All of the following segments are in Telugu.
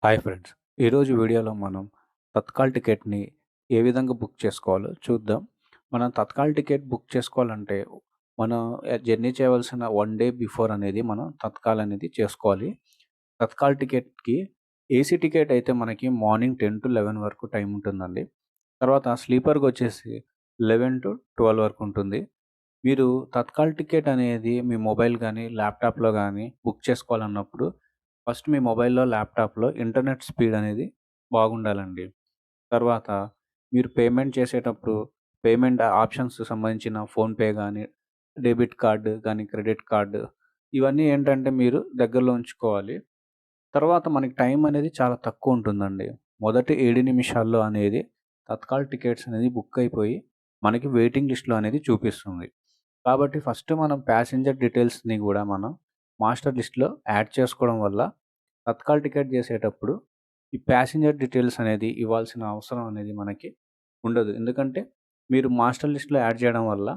Hi friends. ఈరోజు వీడియోలో మనం తత్కాల్ టికెట్‌ని ఏ విధంగా బుక్ చేసుకోవాలో చూద్దాం. మనం తత్కాల్ టికెట్ బుక్ చేసుకోవాలంటే మనం జర్నీ చేయవలసిన 1 డే బిఫోర్ అనేది మనం తత్కాల్ అనేది చేసుకోవాలి. తత్కాల్ టికెట్‌కి ఏసీ టికెట్ అయితే మనకి మార్నింగ్ 10-11 వరకు టైం ఉంటుందండి. తర్వాత స్లీపర్‌కొచ్చేసి 11-12 వరకు ఉంటుంది. మీరు తత్కాల్ టికెట్ అనేది మీ మొబైల్ గానీ, ల్యాప్‌టాప్‌లో గానీ బుక్ చేసుకోవాలన్నప్పుడు ఫస్ట్ మీ మొబైల్‌లో, ల్యాప్‌టాప్‌లో ఇంటర్నెట్ స్పీడ్ అనేది బాగుండాలండి. తర్వాత మీరు పేమెంట్ చేసేటప్పుడు పేమెంట్ ఆప్షన్స్ సంబంధించిన ఫోన్‌పే గానీ, డెబిట్ కార్డ్ గానీ, క్రెడిట్ కార్డ్ ఇవన్నీ ఏంటంటే మీరు దగ్గరలో ఉంచుకోవాలి. తర్వాత మనకి టైం అనేది చాలా తక్కువుంటుందండి. మొదటి 7 నిమిషాల్లో అనేది తత్కాల్ టికెట్స్ అనేది బుక్ అయిపోయి మనకి వెయిటింగ్ లిస్ట్‌లో అనేది చూపిస్తుంది. కాబట్టి ఫస్ట్ మనం ప్యాసింజర్ డీటెయిల్స్‌ని గూడా మనం మాస్టర్ లిస్ట్‌లో యాడ్ చేసుకోవడం వల్ల తత్కాల్ టికెట్ చేసేటప్పుడు ఈ ప్యాసింజర్ డీటెయిల్స్ అనేది ఇవ్వాల్సిన అవసరం అనేది మనకి ఉండదు. ఎందుకంటే మీరు మాస్టర్ లిస్ట్‌లో యాడ్ చేయడం వల్ల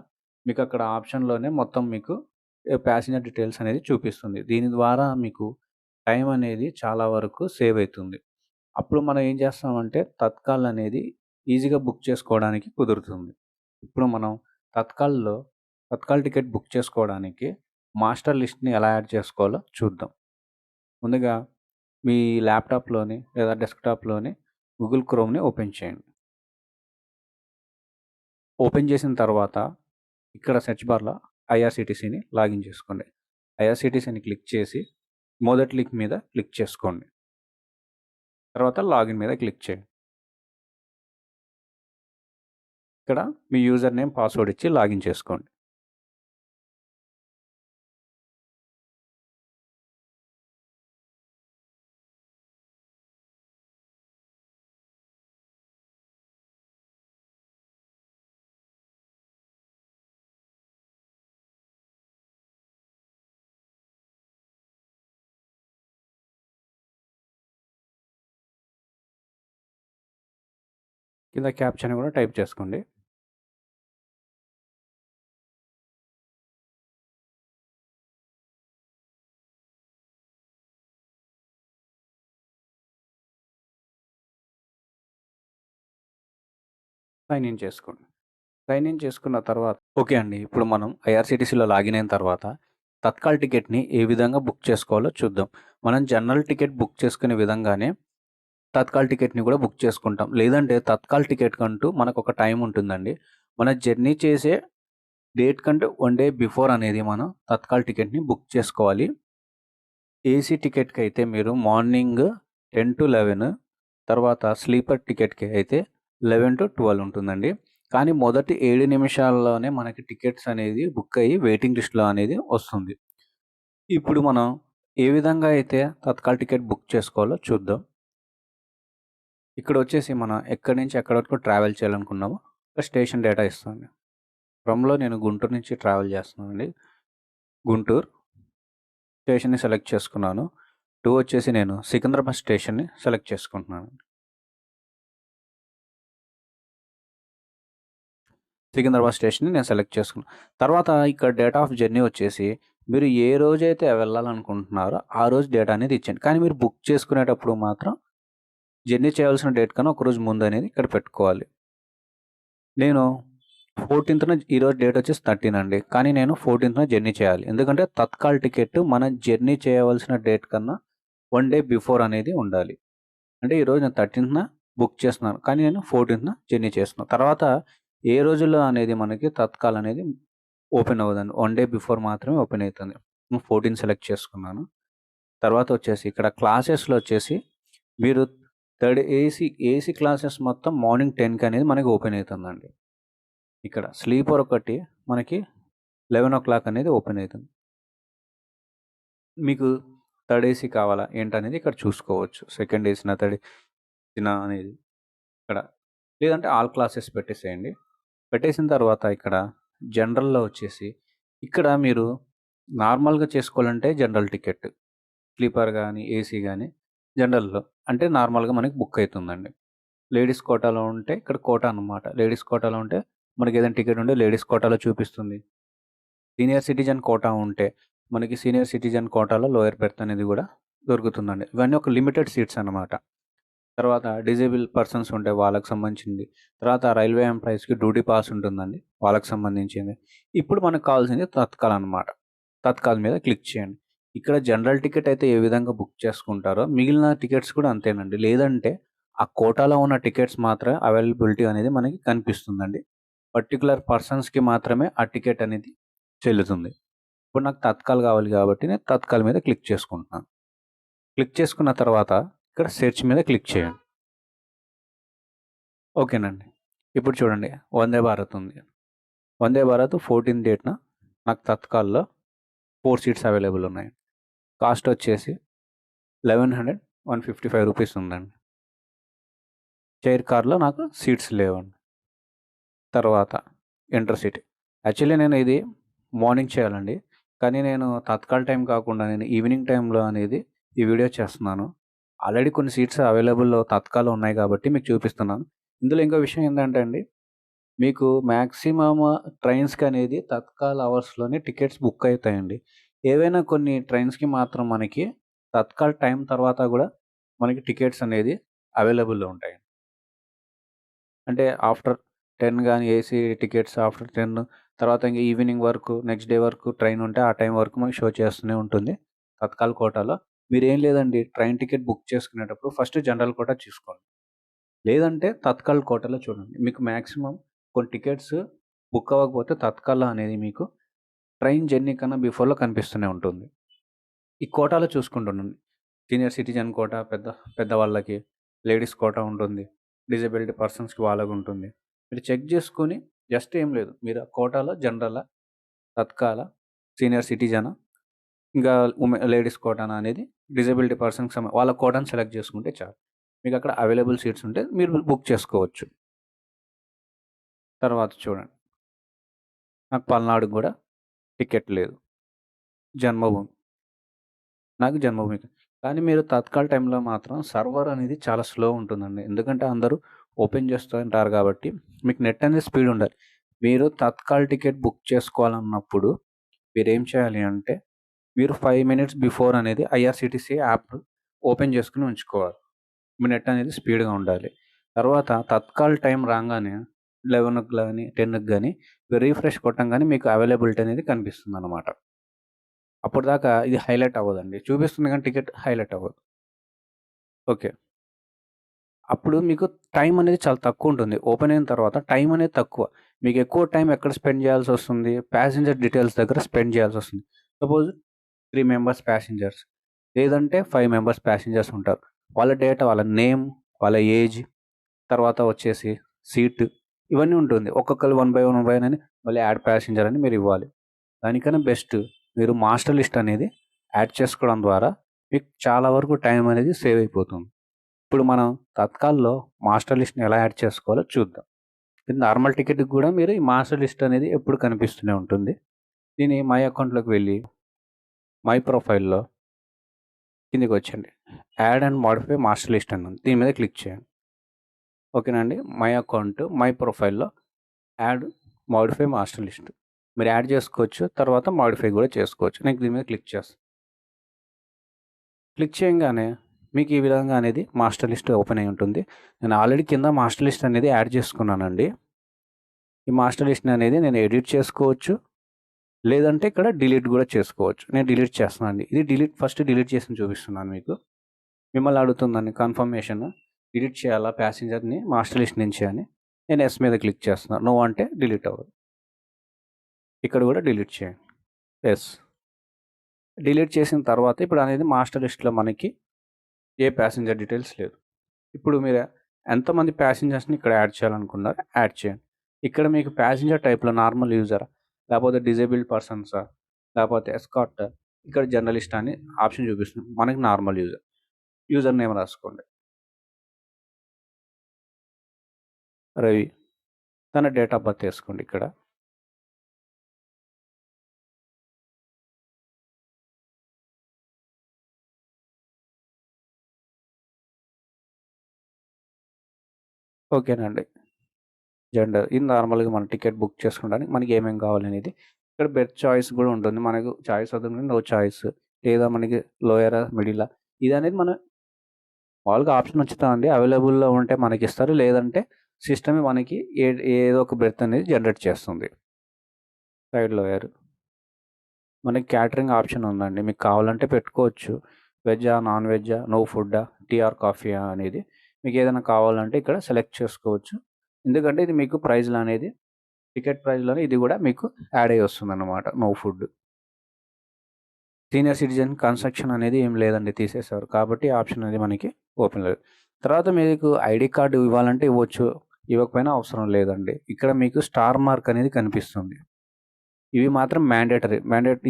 మీకక్కడ ఆప్షన్‌లోనే మొత్తం మీకు ప్యాసింజర్ డీటెయిల్స్ అనేది చూపిస్తుంది. దీని ద్వారా మీకు టైం అనేది చాలా వరకు సేవ్ అయితుంది. అప్పుడు మనం ఏం చేస్తామంటే తత్కాల్ అనేది ఈజీగా బుక్ చేసుకోవడానికి కుదురుతుంది. ఇప్పుడు మనం తత్కాల్‌లో తత్కాల్ టికెట్ బుక్ చేసుకోవడానికి మాస్టర్ లిస్ట్‌ని ఎలా యాడ్ చేసుకోవాలో చూద్దాం. ముందుగా మీ ల్యాప్‌టాప్‌లోని లేదా డెస్క్‌టాప్‌లోని గూగుల్ క్రోమ్‌ని ఓపెన్ చేయండి. ఓపెన్ చేసిన తర్వాత ఇక్కడ సెర్చ్ బార్‌లో ఐఆర్‌సీటీసీని లాగిన్ చేసుకోండి. ఐఆర్‌సీటీసీని క్లిక్ చేసి మొదటి లింక్ మీద క్లిక్ చేసుకోండి. తర్వాత లాగిన్ మీద క్లిక్ చేయండి. ఇక్కడ మీ యూజర్ నేమ్, పాస్వర్డ్ ఇచ్చి లాగిన్ చేసుకోండి. కింద క్యాప్చాని కూడా టైప్ చేసుకోండి. సైన్ ఇన్ చేసుకోండి. సైన్ ఇన్ చేసుకున్న తర్వాత ఓకే అండి. ఇప్పుడు మనం ఐఆర్‌సీటీసీలో లాగిన్ అయిన తర్వాత తత్కాల్ టికెట్‌ని ఏ విధంగా బుక్ చేసుకోవాలో చూద్దాం. మనం జనరల్ టికెట్ బుక్ చేసుకునే విధంగానే తత్కాల్ టికెట్‌ని కూడా బుక్ చేసుకుంటాం. లేదంటే తత్కాల్ టికెట్‌కంటూ మనకొక టైం ఉంటుందండి. మన జర్నీ చేసే డేట్ కంటే 1 డే బిఫోర్ అనేది మనం తత్కాల్ టికెట్‌ని బుక్ చేసుకోవాలి. ఏసీ టికెట్‌కైతే మీరు మార్నింగ్ 10-11 తర్వాత స్లీపర్ టికెట్‌కి అయితే 11-12 ఉంటుందండి. కానీ మొదటి 7 నిమిషాల్లోనే మనకి టికెట్స్ అనేది బుక్ అయ్యి వెయిటింగ్ లిస్ట్‌లో అనేది వస్తుంది. ఇప్పుడు మనం ఏ విధంగా అయితే తత్కాల్ టికెట్ బుక్ చేసుకోవాలో చూద్దాం. ఇక్కడొచ్చేసి మనం ఎక్కడి నుంచి ఎక్కడి వరకు ట్రావెల్ చేయాలనుకున్నామో స్టేషన్ డేటా ఇస్తుంది. ఫ్రమ్‌లో నేను గుంటూరు నుంచి ట్రావెల్ చేస్తున్నానండి. గుంటూరు స్టేషన్‌ని సెలెక్ట్ చేసుకున్నాను. టు వచ్చేసి నేను సికింద్రాబాద్ స్టేషన్‌ని సెలెక్ట్ చేసుకుంటున్నాను. సికింద్రాబాద్ స్టేషన్‌ని నేను సెలెక్ట్ చేసుకున్నా. తర్వాత ఇక్కడ డేట్ ఆఫ్ జర్నీ వచ్చేసి మీరు ఏ రోజైతే వెళ్ళాలనుకుంటున్నారో ఆ రోజు డేట్ అనేది ఇచ్చేయండి. కానీ మీరు బుక్ చేసుకునేటప్పుడు మాత్రం జర్నీ చేయాల్సిన డేట్ కన్నా ఒకరోజు ముందనేది ఇక్కడ పెట్టుకోవాలి. నేను 14థ్‌న ఈరోజు డేట్ వచ్చేసి 13 అండి. కానీ నేను 14థ్‌న జర్నీ చేయాలి. ఎందుకంటే తత్కాల్ టికెట్ మనం జర్నీ చేయవలసిన డేట్ కన్నా 1 డే బిఫోర్ అనేది ఉండాలి. అంటే ఈరోజు నేను 13థ్‌న బుక్ చేస్తున్నాను. కానీ నేను 14థ్‌న జర్నీ చేస్తున్నాను. తర్వాత ఏ రోజుల్లో అనేది మనకి తత్కాల్ అనేది ఓపెన్ అవ్వదండి. 1 డే బిఫోర్ మాత్రమే ఓపెన్ అయితుంది. నేను 14 సెలెక్ట్ చేసుకున్నాను. తర్వాత వచ్చేసి ఇక్కడ క్లాసెస్‌లో వచ్చేసి మీరు థర్డ్ ఏసీ క్లాసెస్ మొత్తం మార్నింగ్ 10కి అనేది మనకి ఓపెన్ అయితుందండి. ఇక్కడ స్లీపర్ ఒకటి మనకి 11:00 అనేది ఓపెన్ అయితుంది. మీకు థర్డ్ ఏసీ కావాలా ఏంటనేది ఇక్కడ చూసుకోవచ్చు. సెకండ్ ఏసీనా, థర్డ్ ఏసీనా అనేది ఇక్కడ. లేదంటే ఆల్ క్లాసెస్ పెట్టేసేయండి. పెట్టేసిన తర్వాత ఇక్కడ జనరల్‌లో వచ్చేసి ఇక్కడ మీరు నార్మల్‌గా చేసుకోవాలంటే జనరల్ టికెట్. స్లీపర్ గానీ, ఏసీ గానీ జనరల్‌లో అంటే నార్మల్‌గా మనకి బుక్ అయితుందండి. లేడీస్ కోటాలో ఉంటే ఇక్కడ కోటా అన్నమాట. లేడీస్ కోటాలో ఉంటే మనకేదైనా టికెట్ ఉంటే లేడీస్ కోటాలో చూపిస్తుంది. సీనియర్ సిటిజన్ కోటా ఉంటే మనకి సీనియర్ సిటిజన్ కోటాలో లోయర్ బెర్త్ అనేది గూడా దొరుకుతుందండి. ఇవన్నీ ఒక లిమిటెడ్ సీట్స్ అన్నమాట. తర్వాత డిజేబుల్ పర్సన్స్ ఉంటే వాళ్ళకి సంబంధించింది. తర్వాత రైల్వే ఎంప్లాయీస్‌కి డ్యూటీ పాస్ ఉంటుందండి. వాళ్ళకి సంబంధించింది. ఇప్పుడు మనకు కావాల్సింది తత్కాల్ అన్నమాట. తత్కాల్ మీద క్లిక్ చేయండి. ఇక్కడ జనరల్ టికెట్ అయితే ఏ విధంగా బుక్ చేసుకుంటారో మిగిలిన టికెట్స్ కూడా అంతేనండి. లేదంటే ఆ కోటాలో ఉన్న టికెట్స్ మాత్రమే అవైలబిలిటీ అనేది మనకి కనిపిస్తుందండి. పర్టిక్యులర్ పర్సన్స్‌కి మాత్రమే ఆ టికెట్ అనేది చెల్లుతుంది. ఇప్పుడు నాకు తత్కాల్ కావాలి కాబట్టి నేను తత్కాల్ మీద క్లిక్ చేసుకుంటున్నాను. క్లిక్ చేసుకున్న తర్వాత ఇక్కడ సెర్చ్ మీద క్లిక్ చేయండి. ఓకేనండి. ఇప్పుడు చూడండి వందే భారత్ ఉంది. వందే భారత్ 14 డేట్‌న నాకు తత్కాల్‌లో 4 సీట్స్ అవైలబుల్ ఉన్నాయి. కాస్ట్ వచ్చేసి 1100 155 రూపీస్ ఉందండి. చైర్ కార్‌లో నాకు సీట్స్ లేవండి. తర్వాత ఇంటర్‌సిటీ. యాక్చువల్లీ నేను ఇది మార్నింగ్ చేయాలండి. కానీ నేను తత్కాల్ టైం కాకుండా నేను ఈవినింగ్ టైంలో అనేది ఈ వీడియో చేస్తున్నాను. ఆల్రెడీ కొన్ని సీట్స్ అవైలబుల్‌లో తత్కాల్‌లో ఉన్నాయి కాబట్టి మీకు చూపిస్తున్నాను. ఇందులో ఇంకో విషయం ఏందంటే అండి, మీకు మాక్సిమమ్ ట్రైన్స్‌కనేది తత్కాల్ అవర్స్‌లోనే టికెట్స్ బుక్ అయితాయండి. ఏవైనా కొన్ని ట్రైన్స్‌కి మాత్రం మనకి తత్కాల్ టైం తర్వాత గూడా మనకి టికెట్స్ అనేది అవైలబుల్‌లో ఉంటాయి. అంటే ఆఫ్టర్ 10 గాని ఏసీ టికెట్స్ ఆఫ్టర్ 10 తర్వాత ఇంక ఈవినింగ్ వరకు నెక్స్ట్ డే వరకు ట్రైన్ ఉంటే ఆ టైం వరకు మనకి షో చేస్తూనే ఉంటుంది. తత్కాల్ కోటాలో. మీరేం లేదండి ట్రైన్ టికెట్ బుక్ చేసుకునేటప్పుడు ఫస్ట్ జనరల్ కోటా చూసుకోండి. లేదంటే తత్కాల్ కోటాలో చూడండి. మీకు మాక్సిమం కొన్ని టికెట్స్ బుక్ అవ్వకపోతే తత్కాల్‌లో అనేది మీకు ట్రైన్ జర్నీ కన్నా బిఫోర్‌లో కనిపిస్తూనే ఉంటుంది. ఈ కోటాలో చూసుకుంటుండండి. సీనియర్ సిటిజన్ కోటా పెద్దవాళ్ళకి, లేడీస్ కోటా ఉంటుంది. డిజేబిలిటీ పర్సన్స్‌కి వాళ్ళకుంటుంది. మీరు చెక్ చేసుకొని జస్ట్ ఏం లేదు. మీరు ఆ కోటాలో జనరలా, తత్కాల, సీనియర్ సిటిజనా, ఇంకా లేడీస్ కోటానా అనేది డిజేబిలిటీ పర్సన్‌కి వాళ్ళ కోటాను సెలెక్ట్ చేసుకుంటే చాలు. మీకక్కడ అవైలబుల్ సీట్స్ ఉంటే మీరు బుక్ చేసుకోవచ్చు. తర్వాత చూడండి. నాకు పల్నాడుకి గూడా టికెట్ లేదు. జన్మభూమి. నాకు జన్మభూమికి. కానీ మీరు తత్కాల్ టైంలో మాత్రం సర్వర్ అనేది చాలా స్లో ఉంటుందండి. ఎందుకంటే అందరూ ఓపెన్ చేస్తూ ఉంటారు కాబట్టి మీకు నెట్ అనేది స్పీడ్ ఉండాలి. మీరు తత్కాల్ టికెట్ బుక్ చేసుకోవాలన్నప్పుడు మీరేం చేయాలి అంటే మీరు 5 మినిట్స్ బిఫోర్ అనేది ఐఆర్‌సీటీసీ యాప్ ఓపెన్ చేసుకొని ఉంచుకోవాలి. మీ నెట్ అనేది స్పీడ్‌గా ఉండాలి. తర్వాత తత్కాల్ టైం రాంగానే 11కి గాని, 10కి గాని రిఫ్రెష్ కొట్టంగానే మీకు అవైలబిలిటీ అనేది కనిపిస్తుందన్నమాట. అప్పటిదాకా ఇది హైలైట్ అవ్వదండి. చూపిస్తుంది గానీ టికెట్ హైలైట్ అవ్వదు. ఓకే. అప్పుడు మీకు టైం అనేది చాలా తక్కువుంటుంది. ఓపెన్ అయిన తర్వాత టైం అనేది తక్కువ. మీకు ఎక్కువ టైం ఎక్కడ స్పెండ్ చేయాల్సొస్తుంది? ప్యాసింజర్ డీటెయిల్స్ దగ్గర స్పెండ్ చేయాల్సొస్తుంది. సపోజ్ 3 మెంబర్స్ ప్యాసింజర్స్ లేదంటే 5 మెంబర్స్ ప్యాసింజర్స్ ఉంటారు. వాళ్ళ డేటా, వాళ్ళ నేమ్, వాళ్ళ ఏజ్, తర్వాత వచ్చేసి సీట్ ఇవన్నీ ఉంటుంది. ఒక్కొక్కళ్ళు వన్ బై వన్ అని మళ్ళీ యాడ్ ప్యాసింజర్ అని మీరివ్వాలి. దానికన్నా బెస్ట్ మీరు మాస్టర్ లిస్ట్ అనేది యాడ్ చేసుకోవడం ద్వారా మీకు చాలా వరకు టైం అనేది సేవ్ అయిపోతుంది. ఇప్పుడు మనం తత్కాల్‌లో మాస్టర్ లిస్ట్‌ని ఎలా యాడ్ చేసుకోవాలో చూద్దాం. ఇది నార్మల్ టికెట్‌కి గూడా మీరు ఈ మాస్టర్ లిస్ట్ అనేది ఎప్పుడు కనిపిస్తూనే ఉంటుంది. దీన్ని మై అకౌంట్‌లోకి వెళ్ళి మై ప్రొఫైల్‌లో కిందకొచ్చండి. Add and modify master list అని ఉంది. దీని మీద క్లిక్ చేయండి. ఓకేనా అండి. మై అకౌంట్, మై ప్రొఫైల్‌లో యాడ్, మోడిఫై మాస్టర్ లిస్ట్. మీరు యాడ్ చేసుకోవచ్చు. తర్వాత మోడిఫై గూడా చేసుకోవచ్చు. నేను దీని మీద క్లిక్ చేస్తా. క్లిక్ చేయంగానే మీకు ఈ విధంగా అనేది మాస్టర్ లిస్ట్ ఓపెన్ అయ్యి ఉంటుంది. నేను ఆల్రెడీ కింద మాస్టర్ లిస్ట్ అనేది యాడ్ చేసుకున్నానండి. ఈ మాస్టర్ లిస్ట్‌ని అనేది నేను ఎడిట్ చేసుకోవచ్చు. లేదంటే ఇక్కడ డిలీట్ గూడా చేసుకోవచ్చు. నేను డిలీట్ చేస్తున్నానండి. ఇది ఫస్ట్ డిలీట్ చేసింది చూపిస్తున్నాను మీకు. మిమ్మల్ని అడుగుతుందండి కన్ఫర్మేషన్ డిలీట్ చేయాలా ప్యాసింజర్‌ని మాస్టర్ లిస్ట్ నుంచి అని. నేను యెస్ మీద క్లిక్ చేస్తున్నా. నో అంటే డిలీట్ అవ్వదు. ఇక్కడ గూడా డిలీట్ చేయండి. యెస్. డిలీట్ చేసిన తర్వాత ఇప్పుడు అనేది మాస్టర్ లిస్ట్‌లో మనకి ఏ ప్యాసింజర్ డీటెయిల్స్ లేదు. ఇప్పుడు మీరు ఎంతమంది ప్యాసింజర్స్‌ని ఇక్కడ యాడ్ చేయాలనుకున్నారో యాడ్ చేయండి. ఇక్కడ మీకు ప్యాసింజర్ టైప్‌లో నార్మల్ యూజరా? లేకపోతే డిజేబుల్డ్ పర్సన్సా? లేకపోతే ఎస్కార్టా? ఇక్కడ జర్నలిస్టా అని ఆప్షన్ చూపిస్తుంది. మనకి నార్మల్ యూజర్. యూజర్ నేమ్ రాసుకోండి. రవి. తన డేట్ ఆఫ్ బర్త్ ఏసుకోండి ఇక్కడ. ఓకేనండి. జెండర్ ఇది నార్మల్‌గా మనం టికెట్ బుక్ చేసుకోవడానికి మనకి ఏమేమి కావాలనేది. ఇక్కడ బెర్త్ చాయిస్ గూడా ఉంటుంది. మనకు చాయిస్ అవుతుంది నో చాయిస్ లేదా మనకి లోయరా? మిడిలా? ఇదనేది మనం మామూలుగా ఆప్షన్ ఉంచుతామండి. అవైలబుల్‌లో ఉంటే మనకిస్తారు. లేదంటే సిస్టమే మనకి ఏదో ఒక బెర్త్ అనేది జనరేట్ చేస్తుంది. సైడ్‌లో వేరు. మనకి క్యాటరింగ్ ఆప్షన్ ఉందండి. మీకు కావాలంటే పెట్టుకోవచ్చు. వెజ్జా, నాన్ వెజ్జా, నో ఫుడ్డా, టీ ఆర్ కాఫీయా అనేది మీకేదైనా కావాలంటే ఇక్కడ సెలెక్ట్ చేసుకోవచ్చు. ఎందుకంటే ఇది మీకు ప్రైజ్‌లనేది టికెట్ ప్రైజ్‌లోనే ఇది గూడా మీకు యాడ్ అయ్యి వస్తుందన్నమాట. No food. Senior citizen construction అనేది ఏం లేదండి, తీసేశారు. కాబట్టి ఆప్షన్ అనేది మనకి ఓపెన్ లేదు. తర్వాత మీకు ఐడీ కార్డ్ ఇవ్వాలంటే ఇవ్వచ్చు. ఇవ్వకపోయినా అవసరం లేదండి. ఇక్కడ మీకు స్టార్ మార్క్ అనేది కనిపిస్తుంది. ఇవి మాత్రం మ్యాండేటరీ.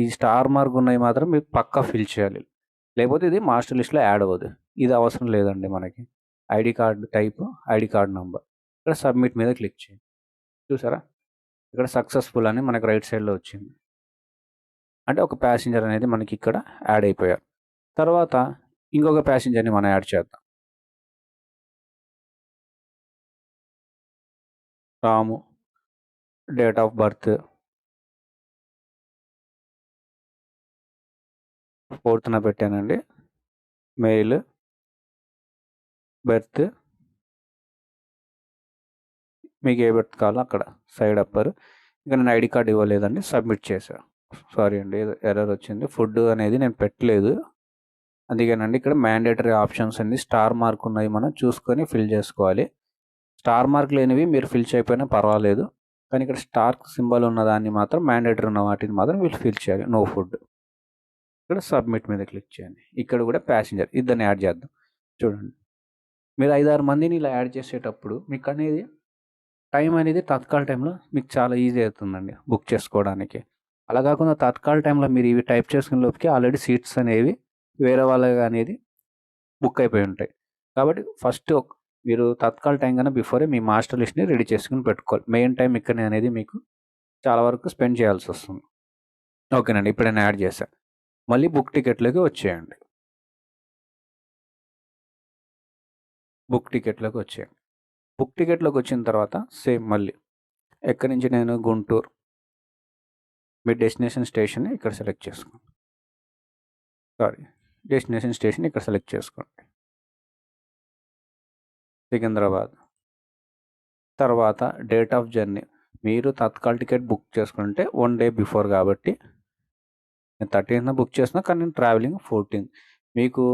ఈ స్టార్ మార్క్ ఉన్నయి మాత్రం మీరు పక్కా ఫిల్ చేయాలి. లేకపోతే ఇది మాస్టర్ లిస్ట్‌లో యాడ్ అవ్వదు. ఇది అవసరం లేదండి మనకి. ID card type, ID card number. ఇక్కడ సబ్మిట్ మీద క్లిక్ చేయండి. చూసారా? ఇక్కడ సక్సెస్‌ఫుల్ అని మనకు రైట్ సైడ్‌లో వచ్చింది. అంటే ఒక ప్యాసింజర్ అనేది మనకి ఇక్కడ యాడ్ అయిపోయారు. తర్వాత ఇంకొక ప్యాసింజర్‌ని మనం యాడ్ చేద్దాం. రాము, డేట్ ఆఫ్ బర్త్ 4థ్ పెట్టానండి. మెయిల్, బెర్త్ మీకు ఏ బెర్త్ కావాలో అక్కడ సైడ్ అప్పర్. ఇక నేను ఐడీ కార్డ్ ఇవ్వలేదండి. సబ్మిట్ చేశా. సారీ అండి, ఏదో ఎర్రర్ వచ్చింది. ఫుడ్ అనేది నేను పెట్టలేదు. అందుకేనండి ఇక్కడ మ్యాండేటరీ ఆప్షన్స్ అండి. స్టార్ మార్క్ ఉన్నవి మనం చూసుకొని ఫిల్ చేసుకోవాలి. స్టార్ మార్క్ లేనివి మీరు ఫిల్ చేయకపోయినా పర్వాలేదు. కానీ ఇక్కడ స్టార్ సింబల్ ఉన్నదాన్ని మాత్రం, మ్యాండేటరీ ఉన్న వాటిని మాత్రం వీళ్ళు ఫిల్ చేయాలి. No food. ఇక్కడ సబ్మిట్ మీద క్లిక్ చేయండి. ఇక్కడ కూడా ప్యాసింజర్ ఇద్దరిని యాడ్ చేద్దాం. చూడండి, మీరు 5, 6 మందిని ఇలా యాడ్ చేసేటప్పుడు మీకు అనేది టైం అనేది తత్కాల్ టైంలో మీకు చాలా ఈజీ అవుతుందండి బుక్ చేసుకోవడానికి. అలా కాకుండా తత్కాల్ టైంలో మీరు ఇవి టైప్ చేసుకునే లోపుకి ఆల్రెడీ సీట్స్ అనేవి వేరే వాళ్ళవి అనేది బుక్ అయిపోయి ఉంటాయి. కాబట్టి ఫస్ట్ మీరు తత్కాల్ టైం కన్నా బిఫోరే మీ మాస్టర్ లిస్ట్‌ని రెడీ చేసుకొని పెట్టుకోవాలి. మెయిన్ టైం ఇక్కడనే అనేది మీకు చాలా వరకు స్పెండ్ చేయాల్సొస్తుంది. ఓకేనండి. ఇప్పుడు నేను యాడ్ చేశా. మళ్ళీ బుక్ టికెట్‌లోకి వచ్చేయండి. బుక్ టికెట్‌లోకి వచ్చేయండి. బుక్ టికెట్‌లోకి వచ్చిన తర్వాత సేమ్ మళ్ళీ ఎక్కడి నుంచి నేను గుంటూరు, మీ డెస్టినేషన్ స్టేషన్‌ని ఇక్కడ సెలెక్ట్ చేసుకోండి. డెస్టినేషన్ స్టేషన్ ఇక్కడ సెలెక్ట్ చేసుకోండి. సికింద్రాబాద్. తర్వాత డేట్ ఆఫ్ జర్నీ. మీరు తత్కాల్ టికెట్ బుక్ చేసుకుంటే 1 డే బిఫోర్ కాబట్టి నేను 13న బుక్ చేసిన, కానీ నేను ట్రావెలింగ్ 14. మీకు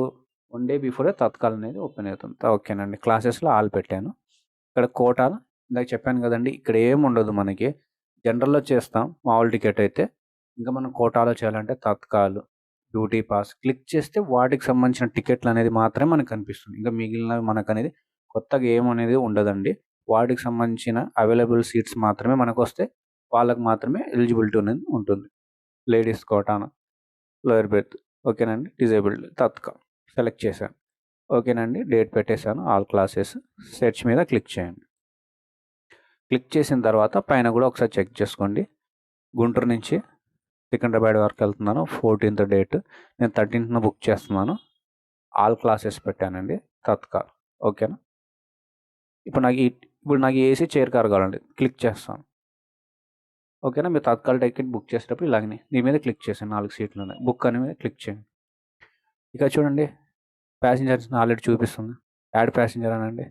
1 డే బిఫోరే తత్కాల్ అనేది ఓపెన్ అవుతుంది. ఓకేనండి. క్లాసెస్‌లో ఆల్ పెట్టాను. ఇక్కడ కోటాలో ఇందాక చెప్పాను కదండీ! ఇక్కడ ఏముండదు మనకి. జనరల్‌లో చేస్తాం మామూలు టికెట్ అయితే. ఇంకా మనం కోటాలో చేయాలంటే తత్కాల్, డ్యూటీ పాస్ క్లిక్ చేస్తే వాటికి సంబంధించిన టికెట్లనేది మాత్రమే మనకు కనిపిస్తుంది. ఇంకా మిగిలినవి మనకనేది కొత్తగా ఏమనేది ఉండదండి. వాటికి సంబంధించిన అవైలబుల్ సీట్స్ మాత్రమే మనకొస్తే వాళ్ళకి మాత్రమే ఎలిజిబిలిటీ అనేది ఉంటుంది. లేడీస్ కోటాను, లోయర్ బెర్త్. ఓకేనండి. డిజేబుల్డ్ తత్కాల్ సెలెక్ట్ చేశాను. ఓకేనండి. డేట్ పెట్టేశాను. All classes. సెర్చ్ మీద క్లిక్ చేయండి. క్లిక్ చేసిన తర్వాత పైన కూడా ఒకసారి చెక్ చేసుకోండి. గుంటూరు నుంచి సికింద్రాబాద్ వరకు వెళ్తున్నాను. 14th date. నేను 13th బుక్ చేస్తున్నాను. ఆల్ క్లాసెస్ పెట్టానండి. తత్కాల్. ఓకేనా. ఇప్పుడు నాకు ఏసీ చైర్ కార్ కావాలండి. క్లిక్ చేస్తాను. ఓకేనా. మీరు తత్కాల్ టికెట్ బుక్ చేసేటప్పుడు ఇలాగనే దీని మీద క్లిక్ చేశాను. 4 సీట్లు ఉన్నాయి. బుక్ అని మీద క్లిక్ చేయండి. ఇక చూడండి, ప్యాసింజర్స్ ఆల్రెడీ చూపిస్తుంది. యాడ్ ప్యాసింజర్ అనండి.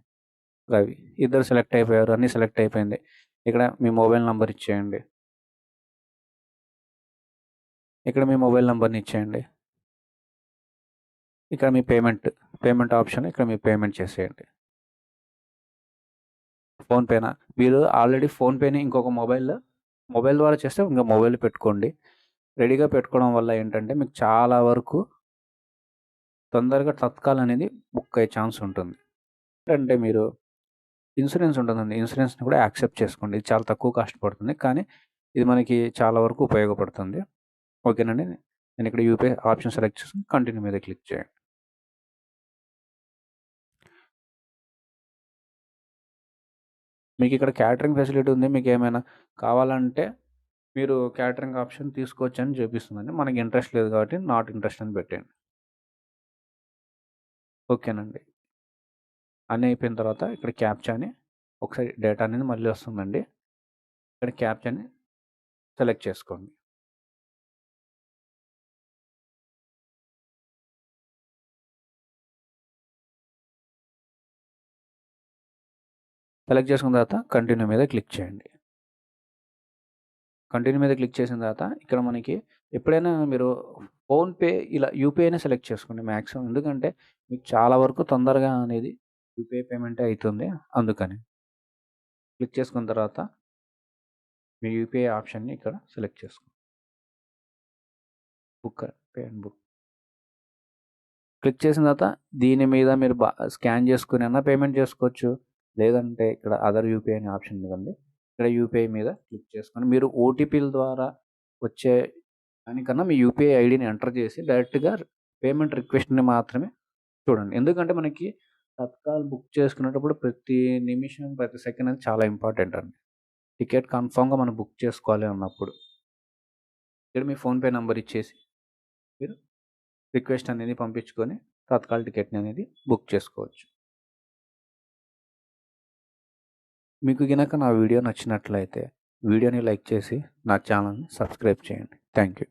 రవి. ఇద్దరు సెలెక్ట్ అయిపోయారు. అన్నీ సెలెక్ట్ అయిపోయింది. ఇక్కడ మీ మొబైల్ నంబర్ ఇచ్చేయండి. ఇక్కడ మీ మొబైల్ నంబర్‌ని ఇచ్చేయండి. ఇక్కడ మీ పేమెంట్ ఆప్షన్ ఇక్కడ మీరు పేమెంట్ చేసేయండి. ఫోన్‌పేనా? మీరు ఆల్రెడీ ఫోన్‌పేని ఇంకొక మొబైల్ ద్వారా చేస్తే ఇంక మొబైల్ పెట్టుకోండి. రెడీగా పెట్టుకోవడం వల్ల ఏంటంటే మీకు చాలా వరకు తొందరగా తత్కాల్ అనేది బుక్ అయ్యే ఛాన్స్ ఉంటుంది. ఏంటంటే మీరు ఇన్సూరెన్స్ ఉంటుందండి. ఇన్సూరెన్స్‌ని కూడా యాక్సెప్ట్ చేసుకోండి. ఇది చాలా తక్కువ కాస్ట్ పడుతుంది. కానీ ఇది మనకి చాలా వరకు ఉపయోగపడుతుంది. ఓకేనండి. నేను ఇక్కడ యూపీఐ ఆప్షన్ సెలెక్ట్ చేసుకొని కంటిన్యూ మీద క్లిక్ చేయండి. మీకు ఇక్కడ క్యాటరింగ్ ఫెసిలిటీ ఉంది. మీకేమైనా కావాలంటే మీరు క్యాటరింగ్ ఆప్షన్ తీసుకోవచ్చని చూపిస్తుందండి. మనకి ఇంట్రెస్ట్ లేదు కాబట్టి నాట్ ఇంట్రెస్ట్ అని పెట్టేయండి. ఓకేనండి. అన్నీ అయిపోయిన తర్వాత ఇక్కడ క్యాప్చాని ఒకసారి డేటా అనేది మళ్ళీ వస్తుందండి. ఇక్కడ క్యాప్చాని సెలెక్ట్ చేసుకోండి. సెలెక్ట్ చేసుకున్న తర్వాత కంటిన్యూ మీద క్లిక్ చేయండి. కంటిన్యూ మీద క్లిక్ చేసిన తర్వాత ఇక్కడ మనకి ఎప్పుడైనా మీరు ఫోన్‌పే ఇలా యూపీఐనే సెలెక్ట్ చేసుకోండి మ్యాక్సిమం. ఎందుకంటే మీకు చాలా వరకు తొందరగా అనేది యూపీఐ పేమెంటే అయితుంది. అందుకని. క్లిక్ చేసుకున్న తర్వాత మీ యూపీఐ ఆప్షన్‌ని ఇక్కడ సెలెక్ట్ చేసుకోండి. Pay and book. క్లిక్ చేసిన తర్వాత దీని మీద మీరు స్కాన్ చేసుకొని అన్నా పేమెంట్ చేసుకోవచ్చు. లేదంటే ఇక్కడ అదర్ యూపీఐ అనే ఆప్షన్ ఉంది కదండీ. ఇక్కడ యూపీఐ మీద క్లిక్ చేసుకొని మీరు ఓటీపీల ద్వారా వచ్చే దానికన్నా మీ యూపీఐ ఐడీని ఎంటర్ చేసి డైరెక్ట్‌గా పేమెంట్ రిక్వెస్ట్‌ని మాత్రమే చూడండి. ఎందుకంటే మనకి తత్కాల్ బుక్ చేసుకునేటప్పుడు ప్రతి నిమిషం, ప్రతి సెకండ్ అనేది చాలా ఇంపార్టెంట్ అండి. టికెట్ కన్ఫర్మ్‌గా మనం బుక్ చేసుకోవాలి అన్నప్పుడు. ఇక్కడ మీ ఫోన్‌పే నంబర్ ఇచ్చేసి మీరు రిక్వెస్ట్ అనేది పంపించుకొని తత్కాల్ టికెట్‌ని అనేది బుక్ చేసుకోవచ్చు. మీకు గనక నా వీడియో నచ్చినట్లయితే వీడియోని లైక్ చేసి నా ఛానల్‌ని సబ్స్క్రైబ్ చేయండి. Thank you.